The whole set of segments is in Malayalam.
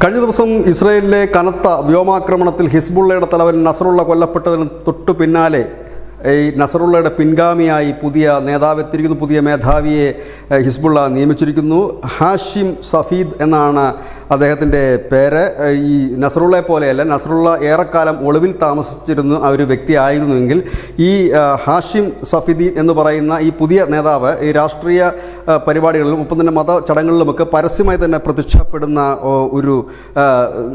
കഴിഞ്ഞ ദിവസം ഇസ്രായേലിലെ കനത്ത വ്യോമാക്രമണത്തിൽ ഹിസ്ബുള്ളയുടെ തലവൻ നസറുള്ള കൊല്ലപ്പെട്ടതിന് തൊട്ടു പിന്നാലെ ഈ നസറുള്ളയുടെ പിൻഗാമിയായി പുതിയ നേതാവ് എത്തിയിരിക്കുന്നു. പുതിയ മേധാവിയെ ഹിസ്ബുള്ള നിയമിച്ചിരിക്കുന്നു. ഹാഷിം സഫീദ് എന്നാണ് അദ്ദേഹത്തിൻ്റെ പേര്. ഈ നസറുള്ളയെ പോലെയല്ല, നസറുള്ള ഏറെക്കാലം ഒളിവിൽ താമസിച്ചിരുന്ന ആ ഒരു വ്യക്തിയായിരുന്നുവെങ്കിൽ ഈ ഹാഷിം സഫീദ് എന്ന് പറയുന്ന ഈ പുതിയ നേതാവ് ഈ രാഷ്ട്രീയ പരിപാടികളിലും ഒപ്പം തന്നെ മത ചടങ്ങുകളിലുമൊക്കെ പരസ്യമായി തന്നെ പ്രത്യക്ഷപ്പെടുന്ന ഒരു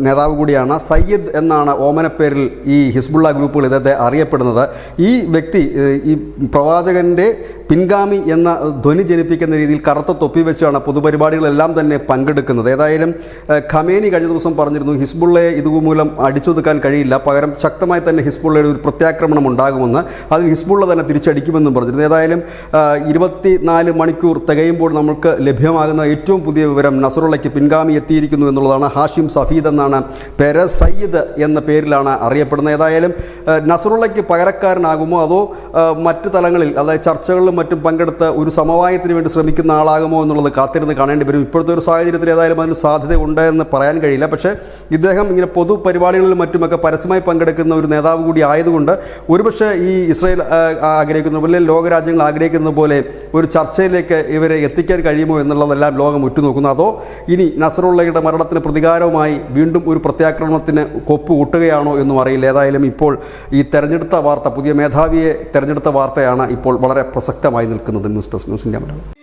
നേതാവ് കൂടിയാണ്. സയ്യിദ് എന്നാണ് ഓമനപ്പേരിൽ ഈ ഹിസ്ബുള്ള ഗ്രൂപ്പുകൾ ഇദ്ദേഹത്തെ അറിയപ്പെടുന്നത്. ഈ വ്യക്തി ഈ പ്രവാചകൻ്റെ പിൻഗാമി എന്ന ധ്വനി ജനിപ്പിക്കുന്ന രീതിയിൽ കറുത്ത തൊപ്പി വെച്ചാണ് പൊതുപരിപാടികളെല്ലാം തന്നെ പങ്കെടുക്കുന്നത്. ഏതായാലും ഖമേനി കഴിഞ്ഞ ദിവസം പറഞ്ഞിരുന്നു ഹിസ്ബുള്ളയെ ഇതുമൂലം അടിച്ചൊതുക്കാൻ കഴിയില്ല, പകരം ശക്തമായി തന്നെ ഹിസ്ബുള്ളയുടെ ഒരു പ്രത്യാക്രമണം ഉണ്ടാകുമെന്ന്, അതിന് ഹിസ്ബുള്ള തന്നെ തിരിച്ചടിക്കുമെന്നും പറഞ്ഞിരുന്നു. ഏതായാലും 24 മണിക്കൂർ തികയുമ്പോൾ നമുക്ക് ലഭ്യമാകുന്ന ഏറ്റവും പുതിയ വിവരം നസറുള്ളയ്ക്ക് പിൻഗാമി എത്തിയിരിക്കുന്നു എന്നുള്ളതാണ്. ഹാഷിം സഫീദ് എന്നാണ് പേര്. സയ്യിദ് എന്ന പേരിലാണ് അറിയപ്പെടുന്നത്. ഏതായാലും നസറുള്ളയ്ക്ക് പകരക്കാരനാകുമോ അതോ മറ്റ് തലങ്ങളിൽ, അതായത് ചർച്ചകളിലും മറ്റും പങ്കെടുത്ത് ഒരു സമവായത്തിന് വേണ്ടി ശ്രമിക്കുന്ന ആളാകുമോ എന്നുള്ളത് കാത്തിരുന്ന് കാണേണ്ടി വരും. ഇപ്പോഴത്തെ ഒരു സാഹചര്യത്തിൽ ഏതായാലും അതിന് സാധ്യത ഉണ്ട് എന്ന് പറയാൻ കഴിയില്ല. പക്ഷേ ഇദ്ദേഹം ഇങ്ങനെ പൊതു പരിപാടികളിലും മറ്റുമൊക്കെ പരസ്യമായി പങ്കെടുക്കുന്ന ഒരു നേതാവ് കൂടി ആയതുകൊണ്ട് ഒരുപക്ഷെ ഈ ഇസ്രായേൽ ആഗ്രഹിക്കുന്ന പോലെ, ലോകരാജ്യങ്ങൾ ആഗ്രഹിക്കുന്ന പോലെ ഒരു ചർച്ചയിലേക്ക് ഇവരെ എത്തിക്കാൻ കഴിയുമോ എന്നുള്ളതെല്ലാം ലോകം ഉറ്റുനോക്കുന്നു. അതോ ഇനി നസറുള്ളയുടെ മരണത്തിന് പ്രതികാരവുമായി വീണ്ടും ഒരു പ്രത്യാക്രമണത്തിന് കൊപ്പ് കൂട്ടുകയാണോ എന്നും അറിയില്ല. ഏതായാലും ഇപ്പോൾ ഈ തെരഞ്ഞെടുത്ത വാർത്ത, പുതിയ മേധാവിയെ തെരഞ്ഞെടുത്ത വാർത്തയാണ് ഇപ്പോൾ വളരെ പ്രസക്തമായി നിൽക്കുന്നത്. News desk, news India Malayalam.